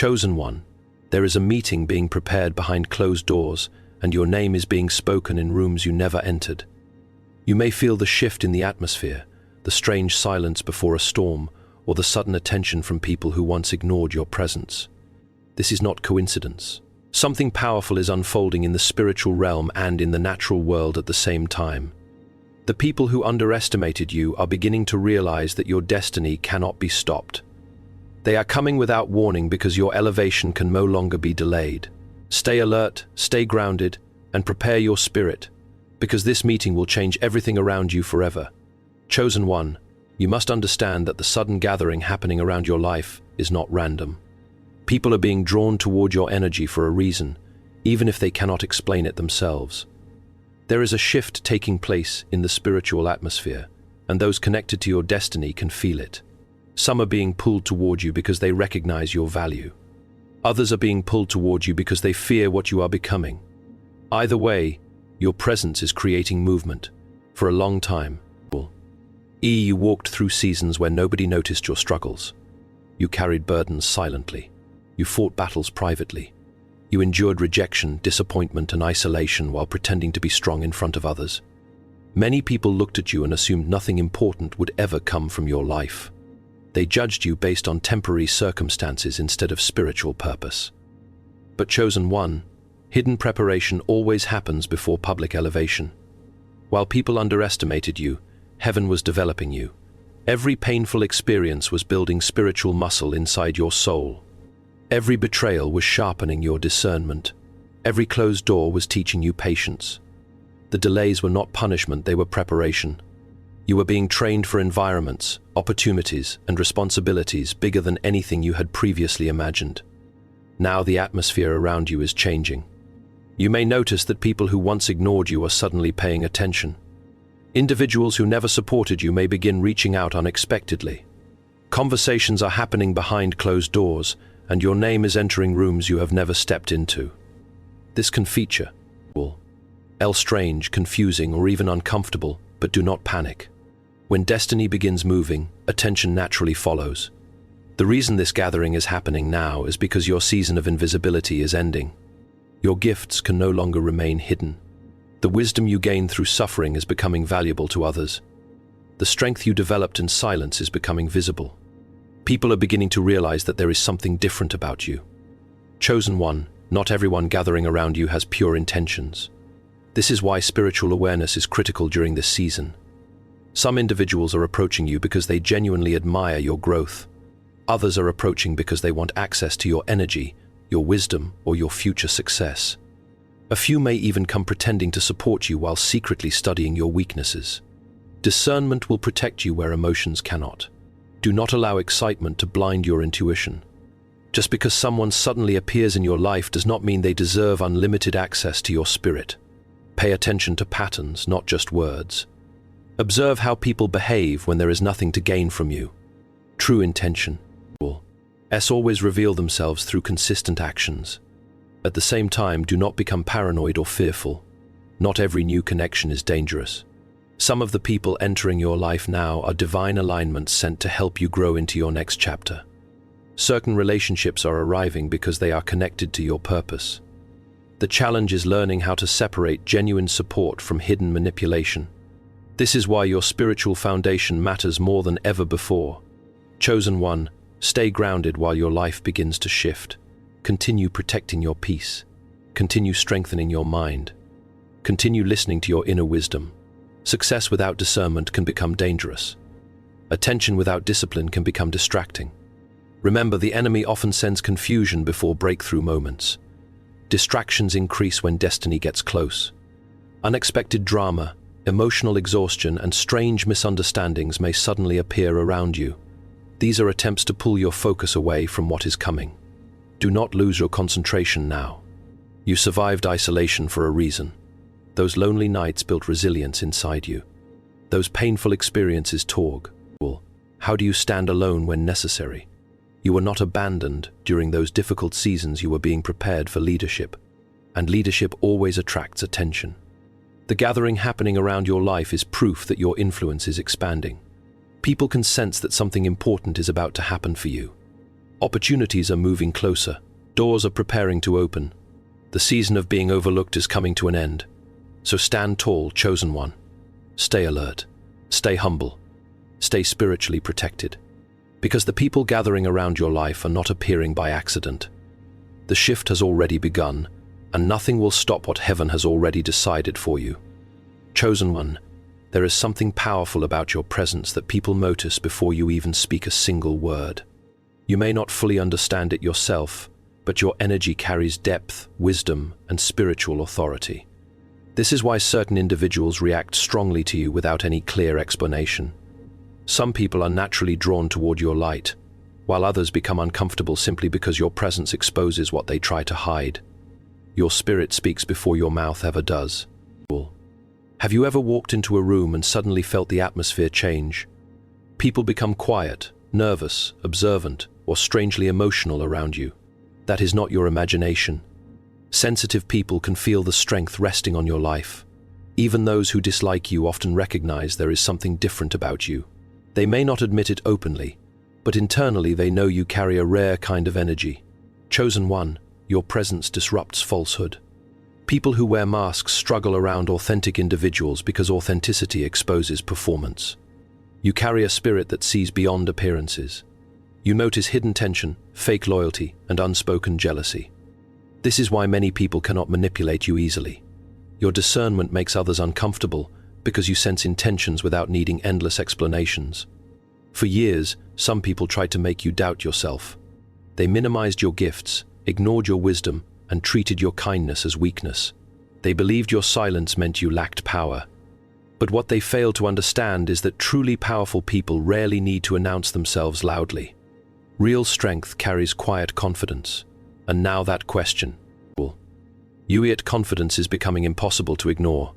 Chosen one, there is a meeting being prepared behind closed doors, and your name is being spoken in rooms you never entered. You may feel the shift in the atmosphere, the strange silence before a storm, or the sudden attention from people who once ignored your presence. This is not coincidence. Something powerful is unfolding in the spiritual realm and in the natural world at the same time. The people who underestimated you are beginning to realize that your destiny cannot be stopped. They are coming without warning because your elevation can no longer be delayed. Stay alert, stay grounded, and prepare your spirit, because this meeting will change everything around you forever. Chosen one, you must understand that the sudden gathering happening around your life is not random. People are being drawn toward your energy for a reason, even if they cannot explain it themselves. There is a shift taking place in the spiritual atmosphere, and those connected to your destiny can feel it. Some are being pulled toward you because they recognize your value. Others are being pulled toward you because they fear what you are becoming. Either way, your presence is creating movement. For a long time, you walked through seasons where nobody noticed your struggles. You carried burdens silently. You fought battles privately. You endured rejection, disappointment, and isolation while pretending to be strong in front of others. Many people looked at you and assumed nothing important would ever come from your life. They judged you based on temporary circumstances instead of spiritual purpose. But chosen one, hidden preparation always happens before public elevation. While people underestimated you, heaven was developing you. Every painful experience was building spiritual muscle inside your soul. Every betrayal was sharpening your discernment. Every closed door was teaching you patience. The delays were not punishment, they were preparation. You were being trained for environments, opportunities, and responsibilities bigger than anything you had previously imagined. Now the atmosphere around you is changing. You may notice that people who once ignored you are suddenly paying attention. Individuals who never supported you may begin reaching out unexpectedly. Conversations are happening behind closed doors, and your name is entering rooms you have never stepped into. This can feature strange, confusing, or even uncomfortable, but do not panic. When destiny begins moving, attention naturally follows. The reason this gathering is happening now is because your season of invisibility is ending. Your gifts can no longer remain hidden. The wisdom you gain through suffering is becoming valuable to others. The strength you developed in silence is becoming visible. People are beginning to realize that there is something different about you. Chosen one, not everyone gathering around you has pure intentions. This is why spiritual awareness is critical during this season. Some individuals are approaching you because they genuinely admire your growth. Others are approaching because they want access to your energy, your wisdom, or your future success. A few may even come pretending to support you while secretly studying your weaknesses. Discernment will protect you where emotions cannot. Do not allow excitement to blind your intuition. Just because someone suddenly appears in your life does not mean they deserve unlimited access to your spirit. Pay attention to patterns, not just words. Observe how people behave when there is nothing to gain from you. True intention will always reveal themselves through consistent actions. At the same time, do not become paranoid or fearful. Not every new connection is dangerous. Some of the people entering your life now are divine alignments sent to help you grow into your next chapter. Certain relationships are arriving because they are connected to your purpose. The challenge is learning how to separate genuine support from hidden manipulation. This is why your spiritual foundation matters more than ever before. Chosen one, stay grounded while your life begins to shift. Continue protecting your peace. Continue strengthening your mind. Continue listening to your inner wisdom. Success without discernment can become dangerous. Attention without discipline can become distracting. Remember, the enemy often sends confusion before breakthrough moments. Distractions increase when destiny gets close. Unexpected drama, emotional exhaustion, and strange misunderstandings may suddenly appear around you. These are attempts to pull your focus away from what is coming. Do not lose your concentration now. You survived isolation for a reason. Those lonely nights built resilience inside you. Those painful experiences taught. How do you stand alone when necessary? You were not abandoned. During those difficult seasons you were being prepared for leadership. And leadership always attracts attention. The gathering happening around your life is proof that your influence is expanding. People can sense that something important is about to happen for you. Opportunities are moving closer. Doors are preparing to open. The season of being overlooked is coming to an end. So stand tall, chosen one. Stay alert. Stay humble. Stay spiritually protected. Because the people gathering around your life are not appearing by accident. The shift has already begun, and nothing will stop what heaven has already decided for you. Chosen one, there is something powerful about your presence that people notice before you even speak a single word. You may not fully understand it yourself, but your energy carries depth, wisdom, and spiritual authority. This is why certain individuals react strongly to you without any clear explanation. Some people are naturally drawn toward your light, while others become uncomfortable simply because your presence exposes what they try to hide. Your spirit speaks before your mouth ever does. Have you ever walked into a room and suddenly felt the atmosphere change? People become quiet, nervous, observant, or strangely emotional around you. That is not your imagination. Sensitive people can feel the strength resting on your life. Even those who dislike you often recognize there is something different about you. They may not admit it openly, but internally they know you carry a rare kind of energy. Chosen one, your presence disrupts falsehood. People who wear masks struggle around authentic individuals because authenticity exposes performance. You carry a spirit that sees beyond appearances. You notice hidden tension, fake loyalty, and unspoken jealousy. This is why many people cannot manipulate you easily. Your discernment makes others uncomfortable because you sense intentions without needing endless explanations. For years, some people tried to make you doubt yourself. They minimized your gifts, ignored your wisdom, and treated your kindness as weakness. They believed your silence meant you lacked power. But what they failed to understand is that truly powerful people rarely need to announce themselves loudly. Real strength carries quiet confidence. And now that question. Yet confidence is becoming impossible to ignore.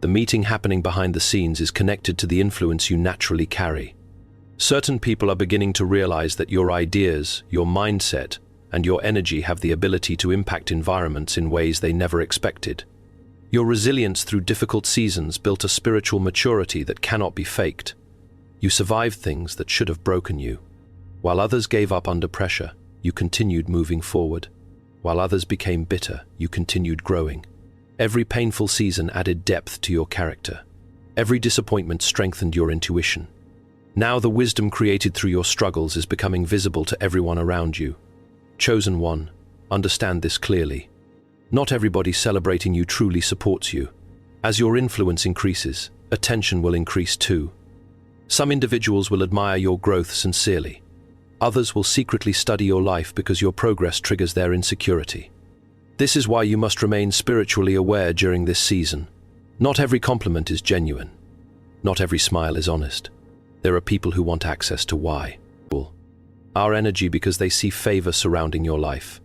The meeting happening behind the scenes is connected to the influence you naturally carry. Certain people are beginning to realize that your ideas, your mindset, and your energy have the ability to impact environments in ways they never expected. Your resilience through difficult seasons built a spiritual maturity that cannot be faked. You survived things that should have broken you. While others gave up under pressure, you continued moving forward. While others became bitter, you continued growing. Every painful season added depth to your character. Every disappointment strengthened your intuition. Now the wisdom created through your struggles is becoming visible to everyone around you. Chosen one, understand this clearly. Not everybody celebrating you truly supports you. As your influence increases, attention will increase too. Some individuals will admire your growth sincerely. Others will secretly study your life because your progress triggers their insecurity. This is why you must remain spiritually aware during this season. Not every compliment is genuine. Not every smile is honest. There are people who want access to why. Our energy because they see favor surrounding your life.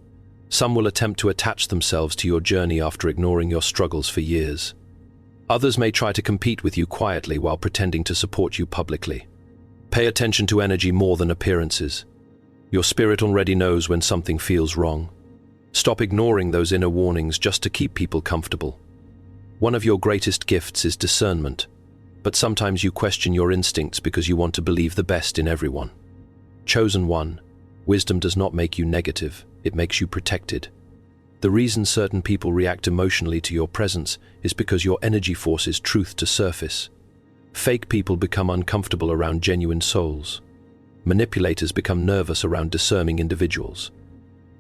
Some will attempt to attach themselves to your journey after ignoring your struggles for years. Others may try to compete with you quietly while pretending to support you publicly. Pay attention to energy more than appearances. Your spirit already knows when something feels wrong. Stop ignoring those inner warnings just to keep people comfortable. One of your greatest gifts is discernment, but sometimes you question your instincts because you want to believe the best in everyone. Chosen one, wisdom does not make you negative, it makes you protected. The reason certain people react emotionally to your presence is because your energy forces truth to surface. Fake people become uncomfortable around genuine souls. Manipulators become nervous around discerning individuals.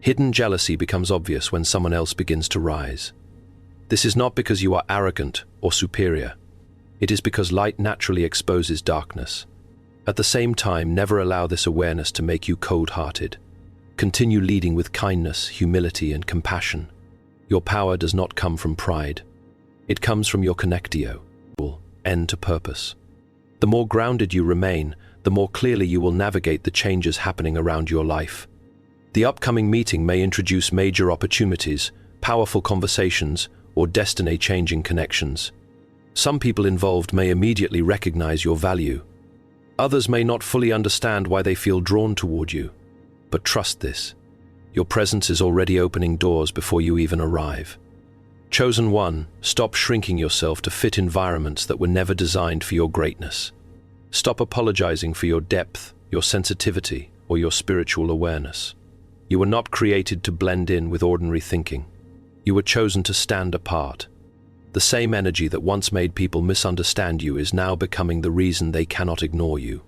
Hidden jealousy becomes obvious when someone else begins to rise. This is not because you are arrogant or superior. It is because light naturally exposes darkness. At the same time, never allow this awareness to make you cold-hearted. Continue leading with kindness, humility, and compassion. Your power does not come from pride. It comes from your connectio, end to purpose. The more grounded you remain, the more clearly you will navigate the changes happening around your life. The upcoming meeting may introduce major opportunities, powerful conversations, or destiny-changing connections. Some people involved may immediately recognize your value. Others may not fully understand why they feel drawn toward you. But trust this. Your presence is already opening doors before you even arrive. Chosen one, stop shrinking yourself to fit environments that were never designed for your greatness. Stop apologizing for your depth, your sensitivity, or your spiritual awareness. You were not created to blend in with ordinary thinking. You were chosen to stand apart. The same energy that once made people misunderstand you is now becoming the reason they cannot ignore you.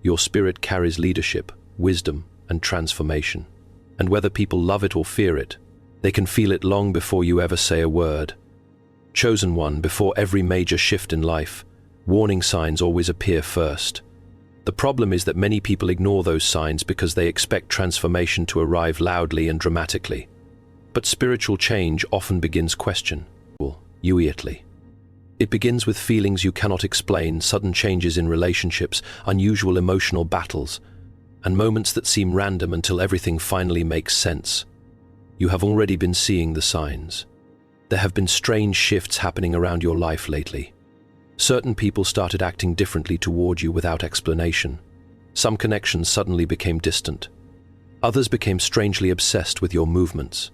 Your spirit carries leadership, wisdom, and transformation. And whether people love it or fear it, they can feel it long before you ever say a word. Chosen one, before every major shift in life, warning signs always appear first. The problem is that many people ignore those signs because they expect transformation to arrive loudly and dramatically. But spiritual change often begins quietly. It begins with feelings you cannot explain, sudden changes in relationships, unusual emotional battles, and moments that seem random until everything finally makes sense. You have already been seeing the signs. There have been strange shifts happening around your life lately. Certain people started acting differently toward you without explanation. Some connections suddenly became distant. Others became strangely obsessed with your movements.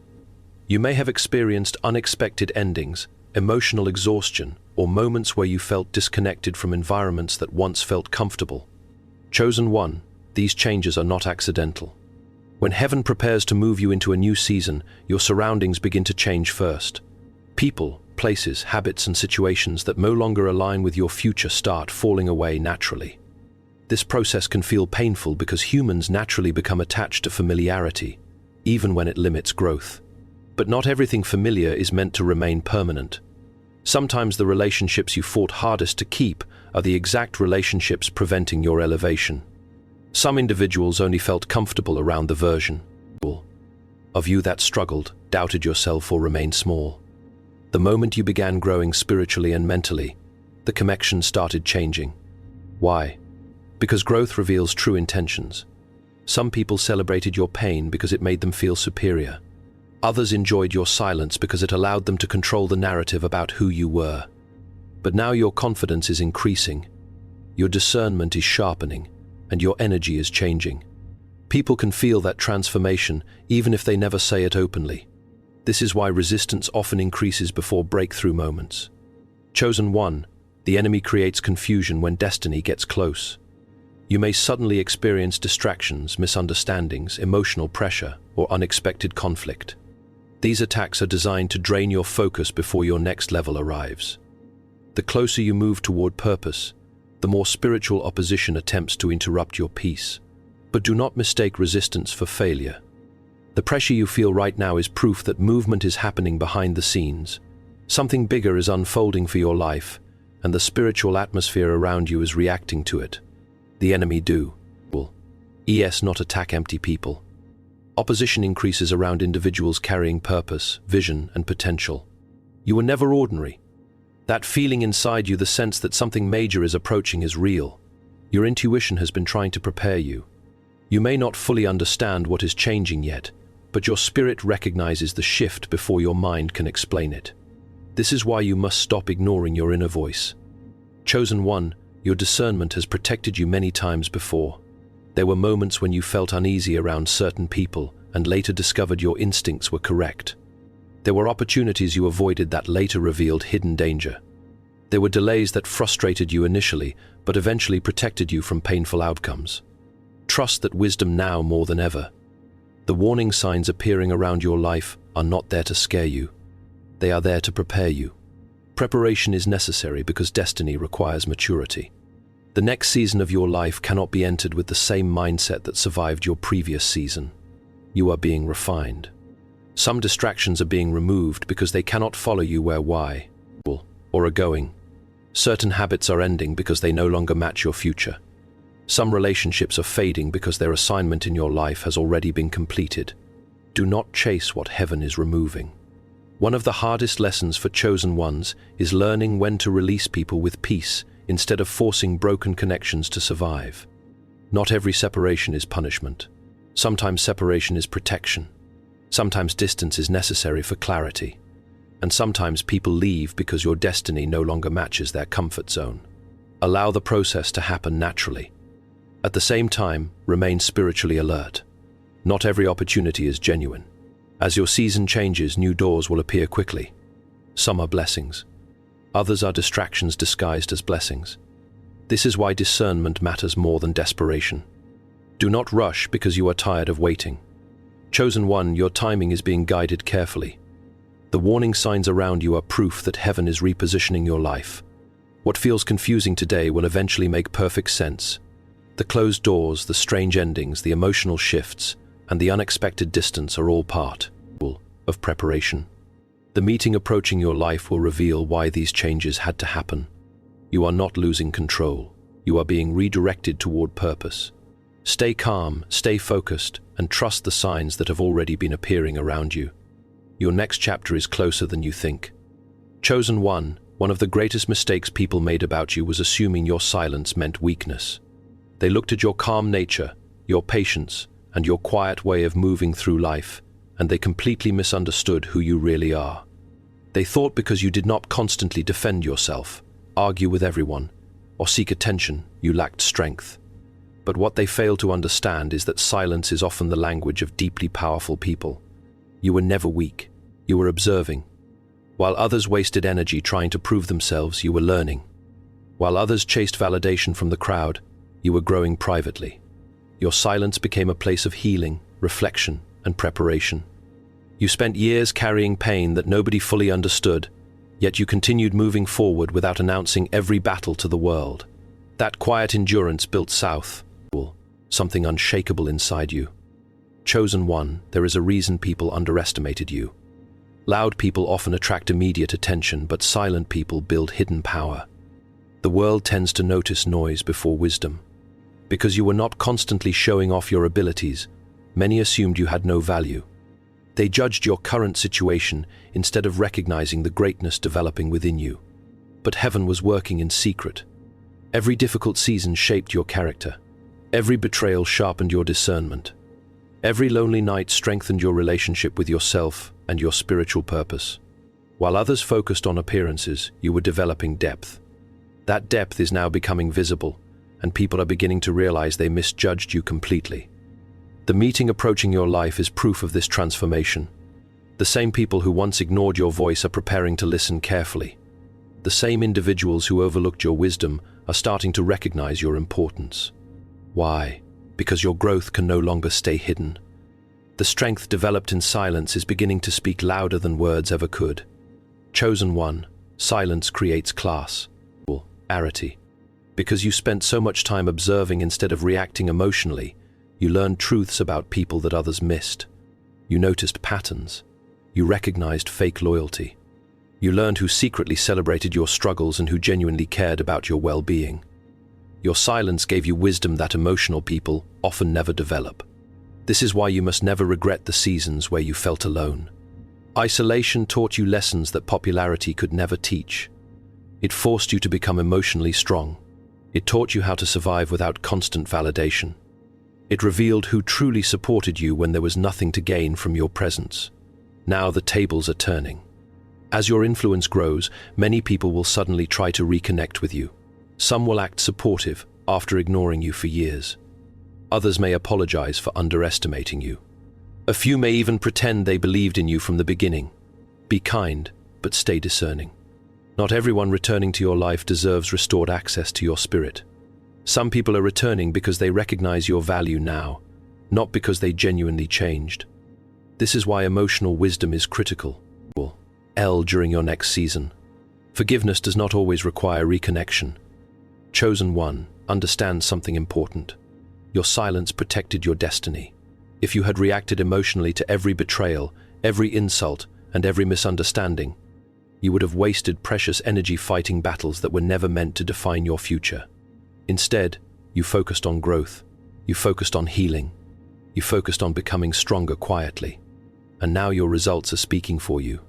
You may have experienced unexpected endings, emotional exhaustion, or moments where you felt disconnected from environments that once felt comfortable. Chosen one, these changes are not accidental. When heaven prepares to move you into a new season, your surroundings begin to change first. People, places, habits, and situations that no longer align with your future start falling away naturally. This process can feel painful because humans naturally become attached to familiarity, even when it limits growth. But not everything familiar is meant to remain permanent. Sometimes the relationships you fought hardest to keep are the exact relationships preventing your elevation. Some individuals only felt comfortable around the version of you that struggled, doubted yourself, or remained small. The moment you began growing spiritually and mentally, the connection started changing. Why? Because growth reveals true intentions. Some people celebrated your pain because it made them feel superior. Others enjoyed your silence because it allowed them to control the narrative about who you were. But now your confidence is increasing, your discernment is sharpening, and your energy is changing. People can feel that transformation even if they never say it openly. This is why resistance often increases before breakthrough moments. Chosen one, the enemy creates confusion when destiny gets close. You may suddenly experience distractions, misunderstandings, emotional pressure, or unexpected conflict. These attacks are designed to drain your focus before your next level arrives. The closer you move toward purpose, the more spiritual opposition attempts to interrupt your peace. But do not mistake resistance for failure. The pressure you feel right now is proof that movement is happening behind the scenes. Something bigger is unfolding for your life, and the spiritual atmosphere around you is reacting to it. The enemy not attack empty people. Opposition increases around individuals carrying purpose, vision, and potential. You were never ordinary. That feeling inside you, the sense that something major is approaching, is real. Your intuition has been trying to prepare you. You may not fully understand what is changing yet, but your spirit recognizes the shift before your mind can explain it. This is why you must stop ignoring your inner voice. Chosen one, your discernment has protected you many times before. There were moments when you felt uneasy around certain people and later discovered your instincts were correct. There were opportunities you avoided that later revealed hidden danger. There were delays that frustrated you initially, but eventually protected you from painful outcomes. Trust that wisdom now more than ever. The warning signs appearing around your life are not there to scare you. They are there to prepare you. Preparation is necessary because destiny requires maturity. The next season of your life cannot be entered with the same mindset that survived your previous season. You are being refined. Some distractions are being removed because they cannot follow you why or are going. Certain habits are ending because they no longer match your future. Some relationships are fading because their assignment in your life has already been completed. Do not chase what heaven is removing. One of the hardest lessons for chosen ones is learning when to release people with peace instead of forcing broken connections to survive. Not every separation is punishment. Sometimes separation is protection. Sometimes distance is necessary for clarity. And sometimes people leave because your destiny no longer matches their comfort zone. Allow the process to happen naturally. At the same time, remain spiritually alert. Not every opportunity is genuine. As your season changes, new doors will appear quickly. Some are blessings. Others are distractions disguised as blessings. This is why discernment matters more than desperation. Do not rush because you are tired of waiting. Chosen one, your timing is being guided carefully. The warning signs around you are proof that heaven is repositioning your life. What feels confusing today will eventually make perfect sense. The closed doors, the strange endings, the emotional shifts, and the unexpected distance are all part of preparation. The meeting approaching your life will reveal why these changes had to happen. You are not losing control. You are being redirected toward purpose. Stay calm, stay focused, and trust the signs that have already been appearing around you. Your next chapter is closer than you think. Chosen one of the greatest mistakes people made about you was assuming your silence meant weakness. They looked at your calm nature, your patience, and your quiet way of moving through life, and they completely misunderstood who you really are. They thought because you did not constantly defend yourself, argue with everyone, or seek attention, you lacked strength. But what they failed to understand is that silence is often the language of deeply powerful people. You were never weak. You were observing. While others wasted energy trying to prove themselves, you were learning. While others chased validation from the crowd, you were growing privately. Your silence became a place of healing, reflection, and preparation. You spent years carrying pain that nobody fully understood, yet you continued moving forward without announcing every battle to the world. That quiet endurance built something unshakable inside you. Chosen one, there is a reason people underestimated you. Loud people often attract immediate attention, but silent people build hidden power. The world tends to notice noise before wisdom. Because you were not constantly showing off your abilities, many assumed you had no value. They judged your current situation instead of recognizing the greatness developing within you. But heaven was working in secret. Every difficult season shaped your character. Every betrayal sharpened your discernment. Every lonely night strengthened your relationship with yourself and your spiritual purpose. While others focused on appearances, you were developing depth. That depth is now becoming visible, and people are beginning to realize they misjudged you completely. The meeting approaching your life is proof of this transformation. The same people who once ignored your voice are preparing to listen carefully. The same individuals who overlooked your wisdom are starting to recognize your importance. Why? Because your growth can no longer stay hidden. The strength developed in silence is beginning to speak louder than words ever could. Chosen one, silence creates class, arity. Because you spent so much time observing instead of reacting emotionally, you learned truths about people that others missed. You noticed patterns. You recognized fake loyalty. You learned who secretly celebrated your struggles and who genuinely cared about your well-being. Your silence gave you wisdom that emotional people often never develop. This is why you must never regret the seasons where you felt alone. Isolation taught you lessons that popularity could never teach. It forced you to become emotionally strong. It taught you how to survive without constant validation. It revealed who truly supported you when there was nothing to gain from your presence. Now the tables are turning. As your influence grows, many people will suddenly try to reconnect with you. Some will act supportive after ignoring you for years. Others may apologize for underestimating you. A few may even pretend they believed in you from the beginning. Be kind, but stay discerning. Not everyone returning to your life deserves restored access to your spirit. Some people are returning because they recognize your value now, not because they genuinely changed. This is why emotional wisdom is critical. During your next season. Forgiveness does not always require reconnection. Chosen one, understand something important. Your silence protected your destiny. If you had reacted emotionally to every betrayal, every insult, and every misunderstanding, you would have wasted precious energy fighting battles that were never meant to define your future. Instead, you focused on growth. You focused on healing. You focused on becoming stronger quietly. And now your results are speaking for you.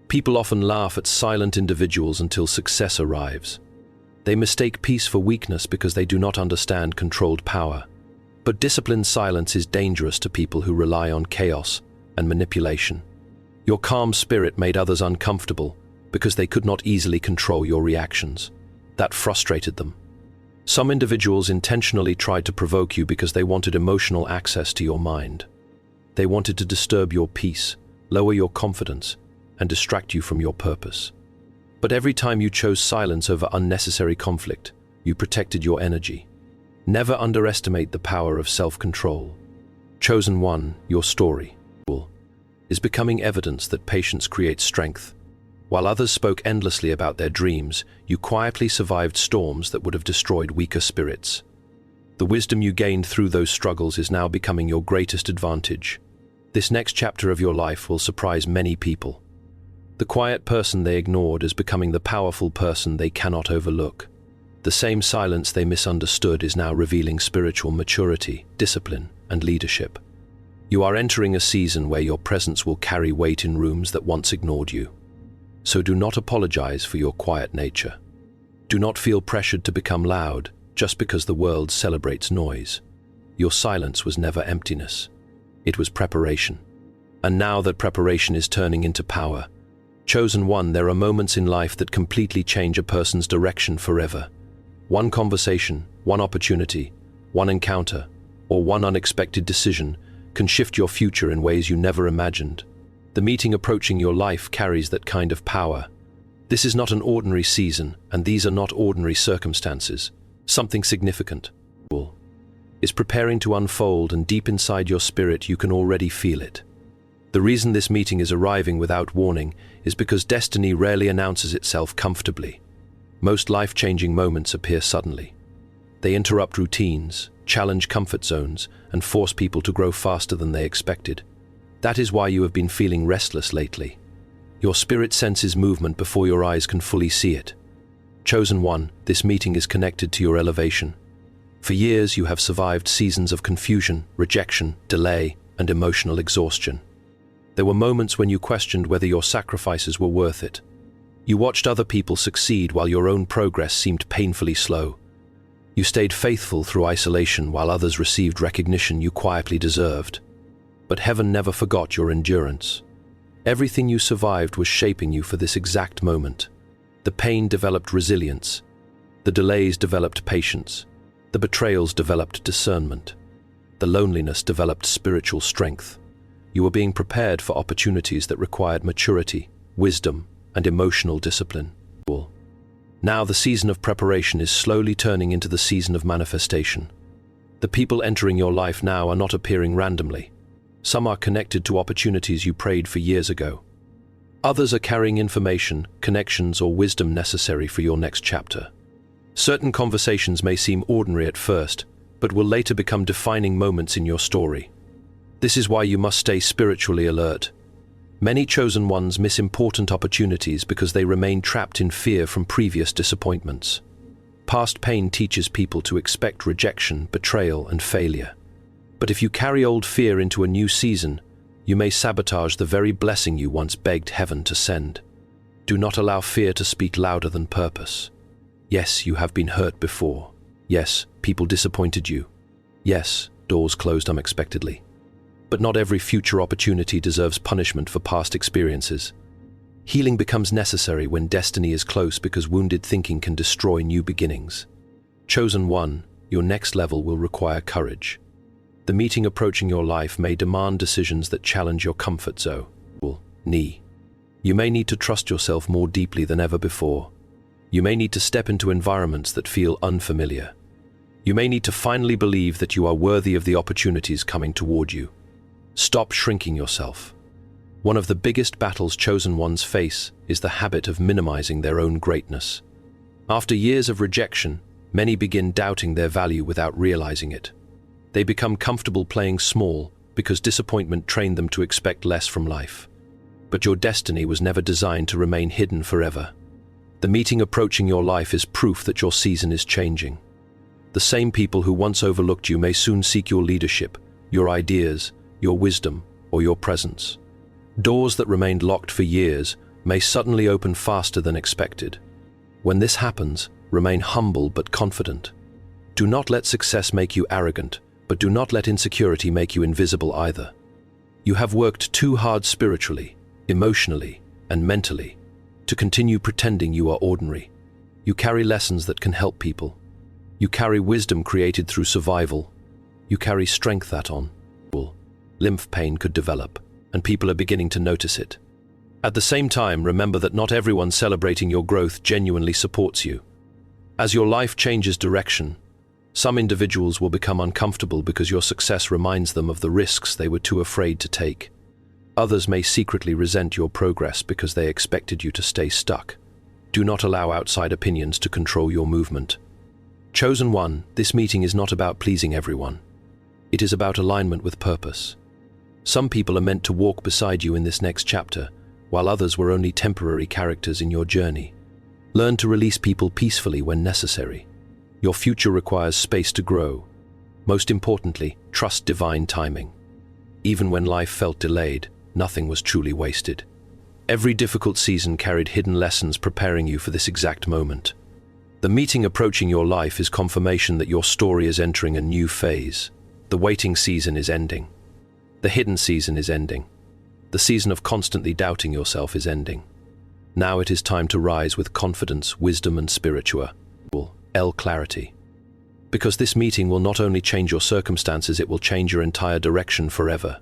People often laugh at silent individuals until success arrives. They mistake peace for weakness because they do not understand controlled power. But disciplined silence is dangerous to people who rely on chaos and manipulation. Your calm spirit made others uncomfortable because they could not easily control your reactions. That frustrated them. Some individuals intentionally tried to provoke you because they wanted emotional access to your mind. They wanted to disturb your peace, lower your confidence, and distract you from your purpose. But every time you chose silence over unnecessary conflict, you protected your energy. Never underestimate the power of self-control. Chosen one, your story is becoming evidence that patience creates strength. While others spoke endlessly about their dreams, you quietly survived storms that would have destroyed weaker spirits. The wisdom you gained through those struggles is now becoming your greatest advantage. This next chapter of your life will surprise many people. The quiet person they ignored is becoming the powerful person they cannot overlook. The same silence they misunderstood is now revealing spiritual maturity, discipline, and leadership. You are entering a season where your presence will carry weight in rooms that once ignored you. So do not apologize for your quiet nature. Do not feel pressured to become loud just because the world celebrates noise. Your silence was never emptiness. It was preparation. And now that preparation is turning into power, chosen one, there are moments in life that completely change a person's direction forever. One conversation, one opportunity, one encounter, or one unexpected decision can shift your future in ways you never imagined. The meeting approaching your life carries that kind of power. This is not an ordinary season, and these are not ordinary circumstances. Something significant is preparing to unfold, and deep inside your spirit you can already feel it. The reason this meeting is arriving without warning is because destiny rarely announces itself comfortably. Most life-changing moments appear suddenly. They interrupt routines, challenge comfort zones, and force people to grow faster than they expected. That is why you have been feeling restless lately. Your spirit senses movement before your eyes can fully see it. Chosen one, this meeting is connected to your elevation. For years you have survived seasons of confusion, rejection, delay, and emotional exhaustion. There were moments when you questioned whether your sacrifices were worth it. You watched other people succeed while your own progress seemed painfully slow. You stayed faithful through isolation while others received recognition you quietly deserved. But heaven never forgot your endurance. Everything you survived was shaping you for this exact moment. The pain developed resilience. The delays developed patience. The betrayals developed discernment. The loneliness developed spiritual strength. You were being prepared for opportunities that required maturity, wisdom, and emotional discipline. Now the season of preparation is slowly turning into the season of manifestation. The people entering your life now are not appearing randomly. Some are connected to opportunities you prayed for years ago. Others are carrying information, connections, or wisdom necessary for your next chapter. Certain conversations may seem ordinary at first, but will later become defining moments in your story. This is why you must stay spiritually alert. Many chosen ones miss important opportunities because they remain trapped in fear from previous disappointments. Past pain teaches people to expect rejection, betrayal, and failure. But if you carry old fear into a new season, you may sabotage the very blessing you once begged heaven to send. Do not allow fear to speak louder than purpose. Yes, you have been hurt before. Yes, people disappointed you. Yes, doors closed unexpectedly. But not every future opportunity deserves punishment for past experiences. Healing becomes necessary when destiny is close because wounded thinking can destroy new beginnings. Chosen one, your next level will require courage. The meeting approaching your life may demand decisions that challenge your comfort zone. You may need to trust yourself more deeply than ever before. You may need to step into environments that feel unfamiliar. You may need to finally believe that you are worthy of the opportunities coming toward you. Stop shrinking yourself. One of the biggest battles chosen ones face is the habit of minimizing their own greatness. After years of rejection, many begin doubting their value without realizing it. They become comfortable playing small because disappointment trained them to expect less from life. But your destiny was never designed to remain hidden forever. The meeting approaching your life is proof that your season is changing. The same people who once overlooked you may soon seek your leadership, your ideas, your wisdom, or your presence. Doors that remained locked for years may suddenly open faster than expected. When this happens, remain humble but confident. Do not let success make you arrogant, but do not let insecurity make you invisible either. You have worked too hard spiritually, emotionally, and mentally to continue pretending you are ordinary. You carry lessons that can help people. You carry wisdom created through survival. You carry strength that lymph pain could develop, and people are beginning to notice it. At the same time, remember that not everyone celebrating your growth genuinely supports you. As your life changes direction, Some individuals will become uncomfortable because your success reminds them of the risks they were too afraid to take. Others may secretly resent your progress because they expected you to stay stuck. Do not allow outside opinions to control your movement. Chosen one, this meeting is not about pleasing everyone. It is about alignment with purpose. Some people are meant to walk beside you in this next chapter, while others were only temporary characters in your journey. Learn to release people peacefully when necessary. Your future requires space to grow. Most importantly, trust divine timing. Even when life felt delayed, nothing was truly wasted. Every difficult season carried hidden lessons preparing you for this exact moment. The meeting approaching your life is confirmation that your story is entering a new phase. The waiting season is ending. The hidden season is ending. The season of constantly doubting yourself is ending. Now it is time to rise with confidence, wisdom, and spiritual clarity. Because this meeting will not only change your circumstances, it will change your entire direction forever.